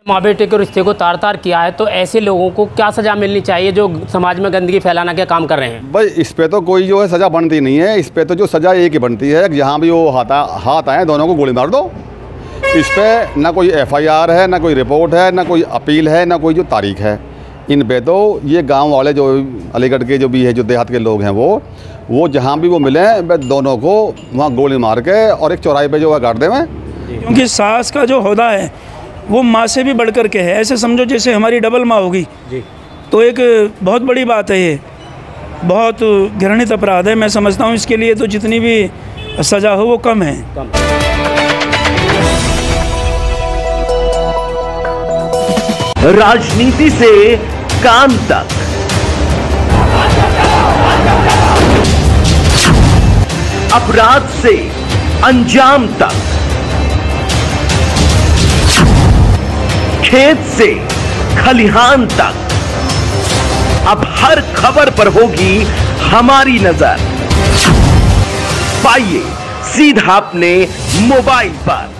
माँ बेटे के रिश्ते को तार तार किया है, तो ऐसे लोगों को क्या सज़ा मिलनी चाहिए जो समाज में गंदगी फैलाना के काम कर रहे हैं? भाई इस पे तो कोई जो है सज़ा बनती नहीं है। इस पे तो जो सज़ा एक ही बनती है, जहाँ भी वो हाथ आए दोनों को गोली मार दो। इस पे ना कोई FIR है, ना कोई रिपोर्ट है, ना कोई अपील है, ना कोई जो तारीख है। इन पे तो ये गांव वाले जो अलीगढ़ के जो भी है, जो देहात के लोग हैं, वो जहाँ भी वो मिले दोनों को वहाँ गोली मार के और एक चौराहे पे जो है गाड़ दें। क्योंकि सास का जो होदा है वो माँ से भी बढ़ कर के है। ऐसे समझो जैसे हमारी डबल माँ होगी जी। तो एक बहुत बड़ी बात है, ये बहुत घृणित अपराध है। मैं समझता हूँ इसके लिए तो जितनी भी सज़ा हो वो कम है। राजनीति से काम तक, अपराध से अंजाम तक, खेत से खलिहान तक, अब हर खबर पर होगी हमारी नजर। पाइए सीधा अपने मोबाइल पर।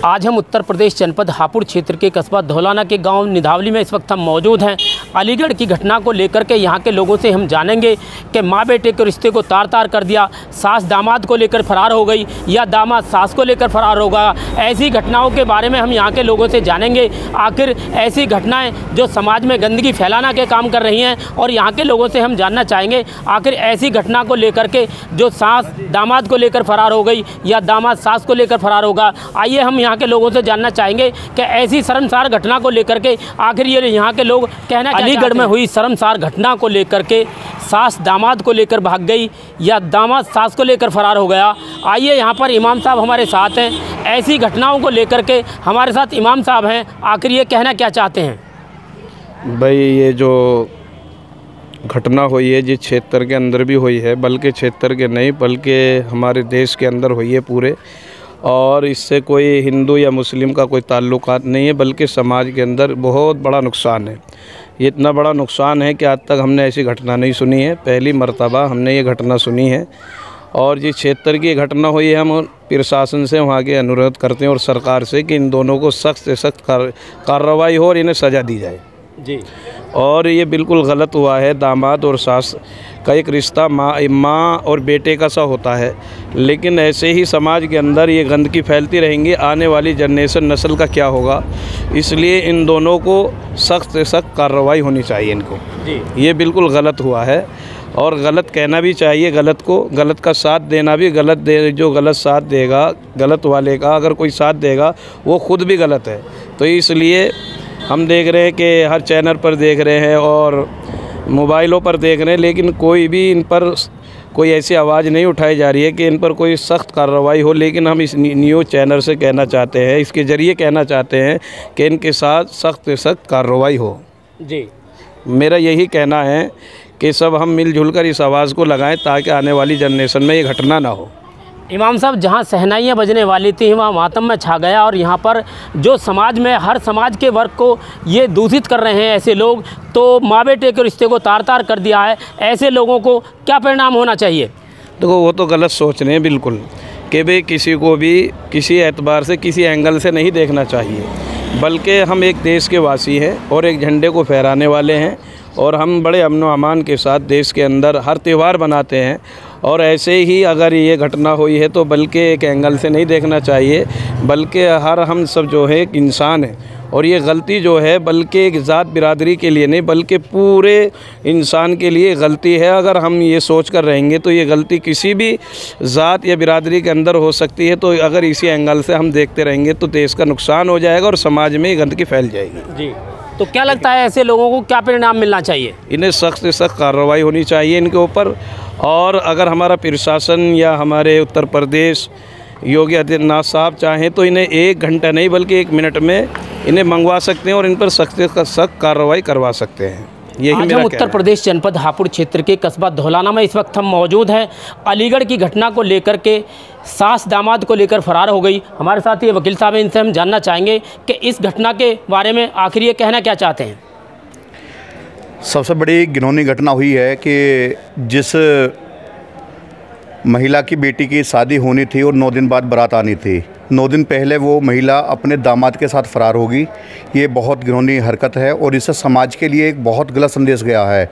आज हम उत्तर प्रदेश जनपद हापुड़ क्षेत्र के कस्बा धौलाना के गांव निधावली में इस वक्त हम मौजूद हैं। अलीगढ़ की घटना को लेकर के यहां के लोगों से हम जानेंगे कि माँ बेटे के रिश्ते को तार तार कर दिया, सास दामाद को लेकर फरार हो गई या दामाद सास को लेकर फरार होगा। ऐसी घटनाओं के बारे में हम यहाँ के लोगों से जानेंगे। आखिर ऐसी घटनाएँ जो समाज में गंदगी फैलाना के काम कर रही हैं, और यहाँ के लोगों से हम जानना चाहेंगे आखिर ऐसी घटना को लेकर के जो सास दामाद को लेकर फरार हो गई या दामाद सास को लेकर फरार होगा। आइए हम यहाँ के लोगों से जानना चाहेंगे कि ऐसी शर्मसार घटना को लेकर के आखिर ये यहाँ के लोग कहना, अलीगढ़ में हुई शर्मसार घटना को लेकर के सास दामाद को लेकर भाग गई या दामाद सास को लेकर फरार हो गया। आइए यहाँ पर इमाम साहब हमारे साथ हैं। ऐसी घटनाओं को लेकर के हमारे साथ इमाम साहब हैं, आखिर ये कहना क्या चाहते हैं? भाई ये जो घटना हुई है जिस क्षेत्र के अंदर भी हुई है, बल्कि क्षेत्र के नहीं बल्कि हमारे देश के अंदर हुई है पूरे, और इससे कोई हिंदू या मुस्लिम का कोई ताल्लुकात नहीं है, बल्कि समाज के अंदर बहुत बड़ा नुकसान है। ये इतना बड़ा नुकसान है कि आज तक हमने ऐसी घटना नहीं सुनी है। पहली मर्तबा हमने ये घटना सुनी है। और जिस क्षेत्र की घटना हुई है, हम प्रशासन से वहाँ के अनुरोध करते हैं और सरकार से कि इन दोनों को सख्त से सख्त कार्रवाई हो और इन्हें सज़ा दी जाए जी। और ये बिल्कुल गलत हुआ है। दामाद और सास का एक रिश्ता माँ और बेटे का सा होता है, लेकिन ऐसे ही समाज के अंदर ये गंदगी फैलती रहेंगी, आने वाली जनरेशन नस्ल का क्या होगा। इसलिए इन दोनों को सख्त से सख्त कार्रवाई होनी चाहिए इनको जी। ये बिल्कुल गलत हुआ है और गलत कहना भी चाहिए गलत को, गलत का साथ देना भी गलत जो गलत साथ देगा, गलत वाले का अगर कोई साथ देगा वो खुद भी गलत है। तो इसलिए हम देख रहे हैं कि हर चैनल पर देख रहे हैं और मोबाइलों पर देख रहे हैं, लेकिन कोई भी इन पर कोई ऐसी आवाज़ नहीं उठाई जा रही है कि इन पर कोई सख्त कार्रवाई हो। लेकिन हम इस न्यूज़ चैनल से कहना चाहते हैं, इसके ज़रिए कहना चाहते हैं कि इनके साथ सख्त से सख्त कार्रवाई हो जी। मेरा यही कहना है कि सब हम मिलजुल कर इस आवाज़ को लगाएं ताकि आने वाली जनरेशन में ये घटना ना हो। इमाम साहब, जहाँ शहनाइयाँ बजने वाली थी वहाँ मातम में छा गया, और यहाँ पर जो समाज में हर समाज के वर्ग को ये दूषित कर रहे हैं ऐसे लोग, तो माँ बेटे के रिश्ते को तार तार कर दिया है। ऐसे लोगों को क्या परिणाम होना चाहिए? देखो वो तो गलत सोच रहे हैं बिल्कुल कि भाई किसी को भी किसी एतबार से किसी एंगल से नहीं देखना चाहिए, बल्कि हम एक देश के वासी हैं और एक झंडे को फहराने वाले हैं, और हम बड़े अमन व अमान के साथ देश के अंदर हर त्यौहार बनाते हैं। और ऐसे ही अगर ये घटना हुई है तो बल्कि एक एंगल से नहीं देखना चाहिए, बल्कि हर हम सब जो है एक इंसान है, और ये गलती जो है बल्कि एक ज़ात बिरादरी के लिए नहीं बल्कि पूरे इंसान के लिए गलती है। अगर हम ये सोच कर रहेंगे तो ये गलती किसी भी ज़ात या बिरादरी के अंदर हो सकती है। तो अगर इसी एंगल से हम देखते रहेंगे तो देश का नुकसान हो जाएगा और समाज में गंदगी फैल जाएगी जी। तो क्या लगता है ऐसे लोगों को क्या परिणाम मिलना चाहिए? इन्हें सख्त से सख्त कार्रवाई होनी चाहिए इनके ऊपर। और अगर हमारा प्रशासन या हमारे उत्तर प्रदेश योगी आदित्यनाथ साहब चाहें तो इन्हें 1 घंटा नहीं बल्कि 1 मिनट में इन्हें मंगवा सकते हैं और इन पर सख्त से सख्त कार्रवाई करवा सकते हैं। आज हम उत्तर प्रदेश जनपद हापुड़ क्षेत्र के कस्बा धौलाना में इस वक्त हम मौजूद हैं। अलीगढ़ की घटना को लेकर के सास दामाद को लेकर फरार हो गई। हमारे साथ ये वकील साहब हैं, इनसे हम जानना चाहेंगे कि इस घटना के बारे में आखिर ये कहना क्या चाहते हैं। सबसे बड़ी घिनौनी घटना हुई है कि जिस महिला की बेटी की शादी होनी थी और 9 दिन बाद बारात आनी थी। 9 दिन पहले वो महिला अपने दामाद के साथ फ़रार होगी। ये बहुत घिनौनी हरकत है और इससे समाज के लिए एक बहुत गलत संदेश गया है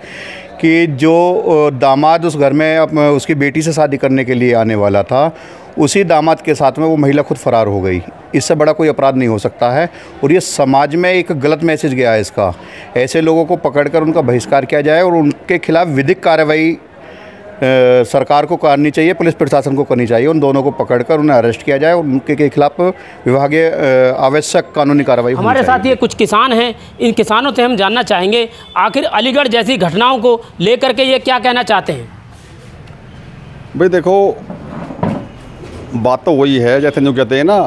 कि जो दामाद उस घर में उसकी बेटी से शादी करने के लिए आने वाला था, उसी दामाद के साथ में वो महिला खुद फ़रार हो गई। इससे बड़ा कोई अपराध नहीं हो सकता है और ये समाज में एक गलत मैसेज गया है इसका। ऐसे लोगों को पकड़कर उनका बहिष्कार किया जाए और उनके खिलाफ़ विधिक कार्रवाई सरकार को करनी चाहिए, पुलिस प्रशासन को करनी चाहिए। उन दोनों को पकड़कर उन्हें अरेस्ट किया जाए और उनके खिलाफ विभागीय आवश्यक कानूनी कार्रवाई होनी हमारे चाहिए। साथ ये कुछ किसान हैं, इन किसानों से हम जानना चाहेंगे आखिर अलीगढ़ जैसी घटनाओं को लेकर के ये क्या कहना चाहते हैं। भाई देखो, बात तो वही है जैसे जो कहते हैं ना,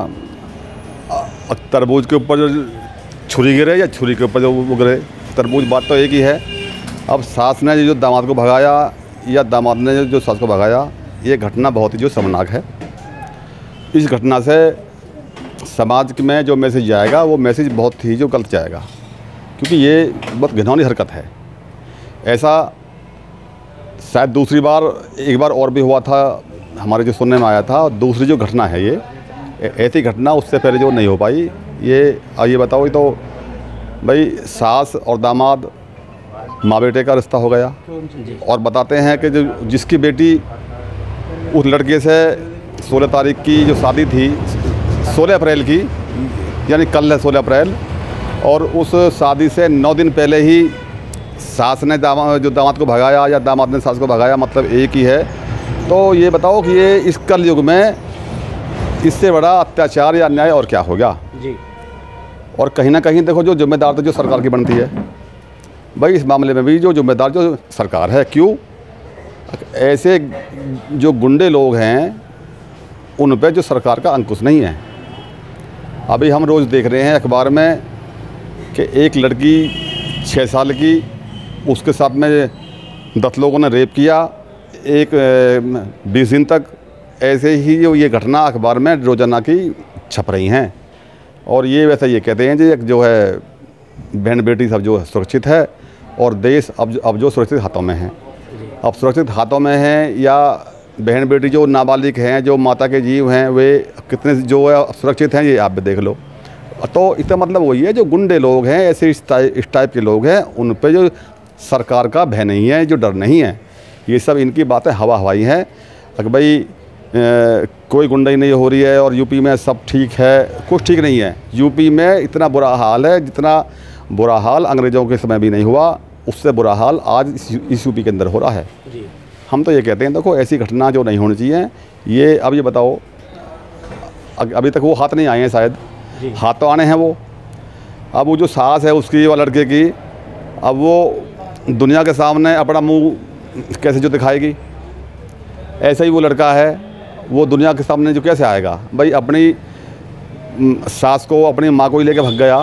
तरबूज के ऊपर जो छुरी गिरे या छुरी के ऊपर जो वो गिरे, तरबूज बात तो एक ही है। अब सास ने जो दामाद को भगाया या दामाद ने जो सास को भगाया, ये घटना बहुत ही जो शर्मनाक है। इस घटना से समाज में जो मैसेज जाएगा वो मैसेज बहुत ही जो गलत जाएगा, क्योंकि ये बहुत घिनौनी हरकत है। ऐसा शायद दूसरी बार, एक बार और भी हुआ था, हमारे जो सुनने में आया था। दूसरी जो घटना है ये ऐसी घटना उससे पहले जो नहीं हो पाई। ये बताओ, ये तो भाई सास और दामाद माँ बेटे का रिश्ता हो गया। और बताते हैं कि जो जिसकी बेटी उस लड़के से 16 तारीख की जो शादी थी, 16 अप्रैल की, यानी कल है 16 अप्रैल, और उस शादी से 9 दिन पहले ही सास ने दामाद को भगाया या दामाद ने सास को भगाया, मतलब एक ही है। तो ये बताओ कि ये इस कल युग में इससे बड़ा अत्याचार या अन्याय और क्या होगा जी। और कहीं ना कहीं देखो, जो जिम्मेदार तो जो सरकार की बनती है भाई, इस मामले में भी जो जिम्मेदार जो सरकार है। क्यों ऐसे जो गुंडे लोग हैं उन पे जो सरकार का अंकुश नहीं है। अभी हम रोज़ देख रहे हैं अखबार में कि एक लड़की 6 साल की, उसके साथ में 10 लोगों ने रेप किया, एक 20 दिन तक ऐसे ही जो ये घटना अखबार में रोज़ाना की छप रही हैं। और ये वैसे ये कहते हैं जी जो है बहन बेटी सब जो सुरक्षित है और देश अब जो सुरक्षित हाथों में है, अब सुरक्षित हाथों में है, या बहन बेटी जो नाबालिग हैं, जो माता के जीव हैं, वे कितने जो है सुरक्षित हैं, ये आप भी देख लो। तो इसका मतलब वही है, जो गुंडे लोग हैं, ऐसे इस टाइप के लोग हैं, उन पे जो सरकार का भय नहीं है, जो डर नहीं है, ये सब इनकी बातें हवा हवाई हैं। अगर भाई कोई गुंडाई नहीं हो रही है और यूपी में सब ठीक है, कुछ ठीक नहीं है। यूपी में इतना बुरा हाल है, जितना बुरा हाल अंग्रेज़ों के समय भी नहीं हुआ, उससे बुरा हाल आज इस यूपी के अंदर हो रहा है जी। हम तो ये कहते हैं, देखो ऐसी घटना जो नहीं होनी चाहिए। ये अब ये बताओ, अभी तक वो हाथ नहीं आए हैं, शायद हाथ तो आने हैं वो। अब वो जो सास है उसकी व लड़के की, अब वो दुनिया के सामने अपना मुंह कैसे जो दिखाएगी। ऐसा ही वो लड़का है, वो दुनिया के सामने जो कैसे आएगा भाई। अपनी सास को, अपनी माँ को ही लेके भाग गया,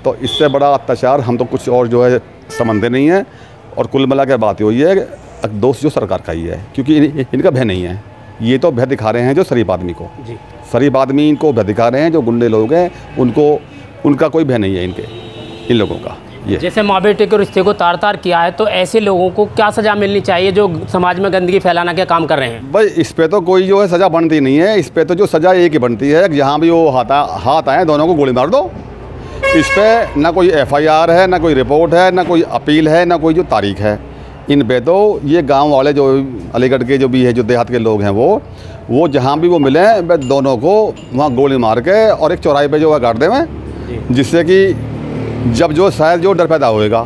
तो इससे बड़ा अत्याचार हम तो कुछ और जो है समझते नहीं है। और कुल मिला के बात हुई है, दोष जो सरकार का ही है, क्योंकि इनका भय नहीं है। ये तो भय दिखा रहे हैं जो शरीफ आदमी को जी। शरीफ आदमी इनको भय दिखा रहे हैं, जो गुंडे लोग हैं उनका कोई भय नहीं है इन लोगों का। ये जैसे माँ बेटे के रिश्ते को तार तार किया है, तो ऐसे लोगों को क्या सज़ा मिलनी चाहिए जो समाज में गंदगी फैलाना के काम कर रहे हैं। भाई इस पे तो कोई जो है सज़ा बनती नहीं है। इस पे तो जो सज़ा एक ही बनती है, जहाँ भी वो हाथ आए दोनों को गोली मार दो। इस पे ना कोई FIR है, ना कोई रिपोर्ट है, ना कोई अपील है, ना कोई जो तारीख है। इन पे तो ये गांव वाले जो अलीगढ़ के जो भी है, जो देहात के लोग हैं, वो जहाँ भी वो मिले दोनों को वहाँ गोली मार के और एक चौराहे पे जो है गाड़ दें, जिससे कि जब जो शायद जो डर पैदा होएगा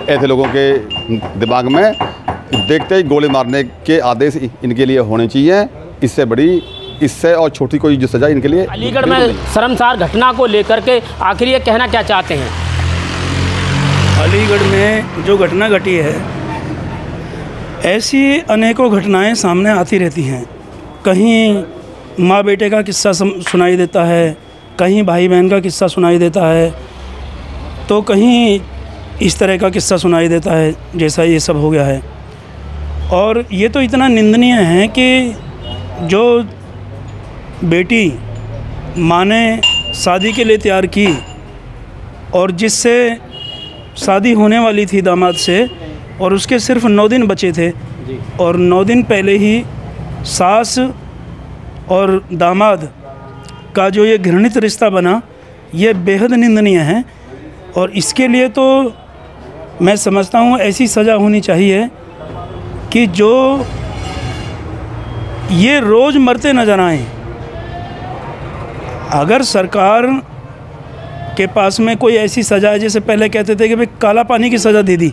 ऐसे लोगों के दिमाग में, देखते ही गोली मारने के आदेश इनके लिए होने चाहिए। इससे और छोटी कोई जो सज़ा इनके लिए। अलीगढ़ में शर्मसार घटना को लेकर के आखिर ये कहना क्या चाहते हैं। अलीगढ़ में जो घटना घटी है, ऐसी अनेकों घटनाएं सामने आती रहती हैं। कहीं माँ बेटे का किस्सा सुनाई देता है, कहीं भाई बहन का किस्सा सुनाई देता है, तो कहीं इस तरह का किस्सा सुनाई देता है जैसा ये सब हो गया है। और ये तो इतना निंदनीय है कि जो बेटी माँ ने शादी के लिए तैयार की और जिससे शादी होने वाली थी दामाद से, और उसके सिर्फ 9 दिन बचे थे, और 9 दिन पहले ही सास और दामाद का जो ये घृणित रिश्ता बना, ये बेहद निंदनीय है। और इसके लिए तो मैं समझता हूँ ऐसी सज़ा होनी चाहिए कि जो ये रोज़ मरते नजर आएँ। अगर सरकार के पास में कोई ऐसी सज़ा है, जैसे पहले कहते थे कि भाई काला पानी की सज़ा दे दी,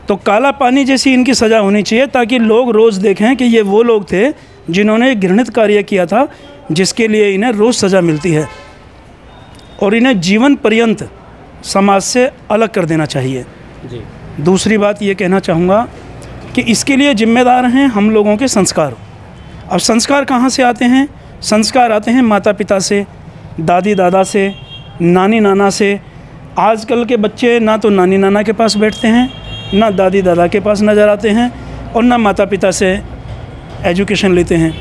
तो काला पानी जैसी इनकी सज़ा होनी चाहिए, ताकि लोग रोज़ देखें कि ये वो लोग थे जिन्होंने घृणित कार्य किया था, जिसके लिए इन्हें रोज़ सज़ा मिलती है। और इन्हें जीवन पर्यंत समाज से अलग कर देना चाहिए जी। दूसरी बात ये कहना चाहूँगा कि इसके लिए जिम्मेदार हैं हम लोगों के संस्कार। अब संस्कार कहाँ से आते हैं? संस्कार आते हैं माता पिता से, दादी दादा से, नानी नाना से। आजकल के बच्चे ना तो नानी नाना के पास बैठते हैं, ना दादी दादा के पास नज़र आते हैं, और ना माता पिता से एजुकेशन लेते हैं।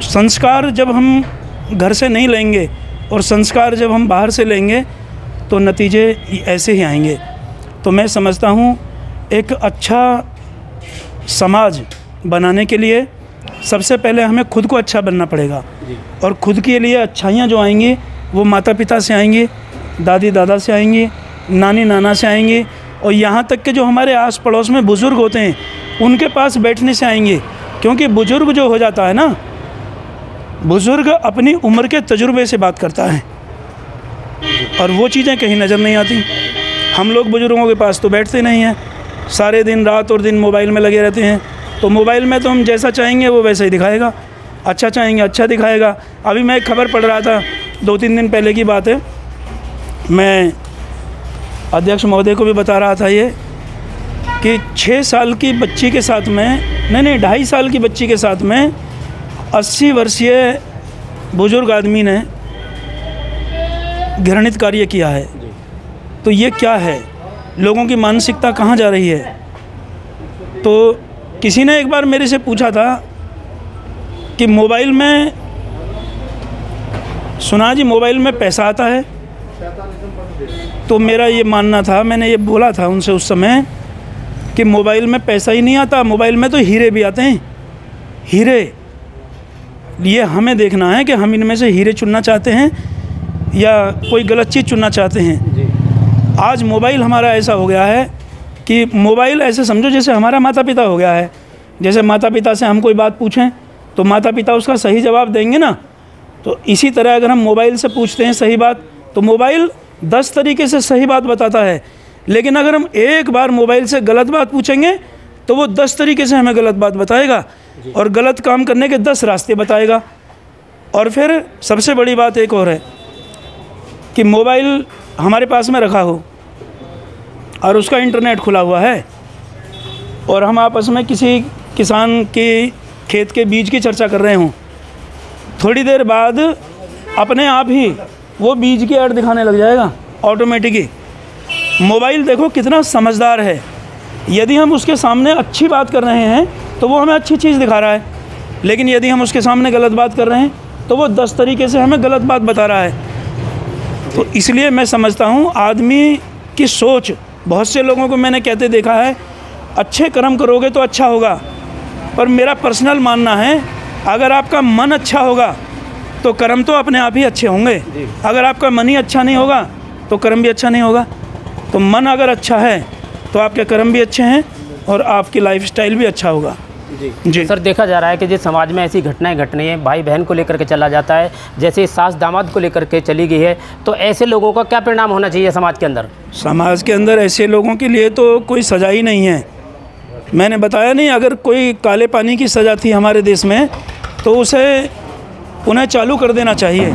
संस्कार जब हम घर से नहीं लेंगे और संस्कार जब हम बाहर से लेंगे तो नतीजे ऐसे ही आएंगे। तो मैं समझता हूँ एक अच्छा समाज बनाने के लिए सबसे पहले हमें खुद को अच्छा बनना पड़ेगा। और खुद के लिए अच्छाइयाँ जो आएंगी वो माता पिता से आएंगी, दादी दादा से आएंगी, नानी नाना से आएंगी, और यहाँ तक कि जो हमारे आस पड़ोस में बुज़ुर्ग होते हैं उनके पास बैठने से आएंगे। क्योंकि बुज़ुर्ग जो हो जाता है ना, बुज़ुर्ग अपनी उम्र के तजुर्बे से बात करता है, और वो चीज़ें कहीं नज़र नहीं आती। हम लोग बुज़ुर्गों के पास तो बैठते नहीं हैं, सारे दिन रात और दिन मोबाइल में लगे रहते हैं। तो मोबाइल में तो हम जैसा चाहेंगे वो वैसा ही दिखाएगा, अच्छा चाहेंगे अच्छा दिखाएगा। अभी मैं एक खबर पढ़ रहा था, 2-3 दिन पहले की बात है, मैं अध्यक्ष महोदय को भी बता रहा था ये, कि 6 साल की बच्ची के साथ में, नहीं 2.5 साल की बच्ची के साथ में 80 वर्षीय बुज़ुर्ग आदमी ने घृणित कार्य किया है। तो ये क्या है? लोगों की मानसिकता कहाँ जा रही है? तो किसी ने एक बार मेरे से पूछा था कि मोबाइल में, सुना जी मोबाइल में पैसा आता है? तो मेरा ये मानना था, मैंने ये बोला था उनसे उस समय कि मोबाइल में पैसा ही नहीं आता, मोबाइल में तो हीरे भी आते हैं। हीरे, ये हमें देखना है कि हम इनमें से हीरे चुनना चाहते हैं या कोई गलत चीज़ चुनना चाहते हैं। आज मोबाइल हमारा ऐसा हो गया है कि मोबाइल ऐसे समझो जैसे हमारा माता पिता हो गया है। जैसे माता पिता से हम कोई बात पूछें तो माता पिता उसका सही जवाब देंगे ना, तो इसी तरह अगर हम मोबाइल से पूछते हैं सही बात, तो मोबाइल 10 तरीके से सही बात बताता है। लेकिन अगर हम एक बार मोबाइल से गलत बात पूछेंगे तो वो 10 तरीके से हमें गलत बात बताएगा और गलत काम करने के 10 रास्ते बताएगा। और फिर सबसे बड़ी बात एक और है कि मोबाइल हमारे पास में रखा हो और उसका इंटरनेट खुला हुआ है, और हम आपस में किसी किसान के खेत के बीज की चर्चा कर रहे हों, थोड़ी देर बाद अपने आप ही वो बीज की ऐड दिखाने लग जाएगा ऑटोमेटिकली। मोबाइल देखो कितना समझदार है, यदि हम उसके सामने अच्छी बात कर रहे हैं तो वो हमें अच्छी चीज़ दिखा रहा है, लेकिन यदि हम उसके सामने गलत बात कर रहे हैं तो वो 10 तरीके से हमें गलत बात बता रहा है। तो इसलिए मैं समझता हूँ आदमी की सोच, बहुत से लोगों को मैंने कहते देखा है, अच्छे कर्म करोगे तो अच्छा होगा, पर मेरा पर्सनल मानना है अगर आपका मन अच्छा होगा तो कर्म तो अपने आप ही अच्छे होंगे। अगर आपका मन ही अच्छा नहीं होगा तो कर्म भी अच्छा नहीं होगा। तो मन अगर अच्छा है तो आपके कर्म भी अच्छे हैं और आपकी लाइफस्टाइल भी अच्छा होगा। जी सर, देखा जा रहा है कि जिस समाज में ऐसी घटनाएं घट रही हैं, भाई बहन को लेकर के चला जाता है, जैसे सास दामाद को लेकर के चली गई है, तो ऐसे लोगों का क्या परिणाम होना चाहिए समाज के अंदर? समाज के अंदर ऐसे लोगों के लिए तो कोई सज़ा ही नहीं है। मैंने बताया नहीं, अगर कोई काले पानी की सज़ा थी हमारे देश में तो उसे उन्हें चालू कर देना चाहिए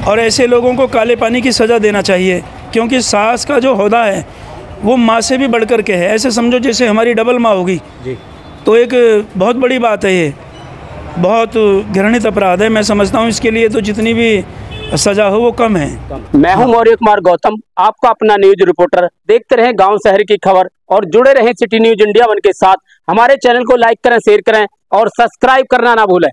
और ऐसे लोगों को काले पानी की सज़ा देना चाहिए, क्योंकि सास का जो ओहदा है वो माँ से भी बढ़ कर के है। ऐसे समझो जैसे हमारी डबल माँ होगी। तो एक बहुत बड़ी बात है, ये बहुत घृणित अपराध है। मैं समझता हूँ इसके लिए तो जितनी भी सज़ा हो वो कम है। मैं हूँ मौर्य कुमार गौतम, आपका अपना न्यूज रिपोर्टर। देखते रहें गांव शहर की खबर और जुड़े रहें सिटी न्यूज इंडिया 1 के साथ। हमारे चैनल को लाइक करें, शेयर करें और सब्सक्राइब करना ना भूलें।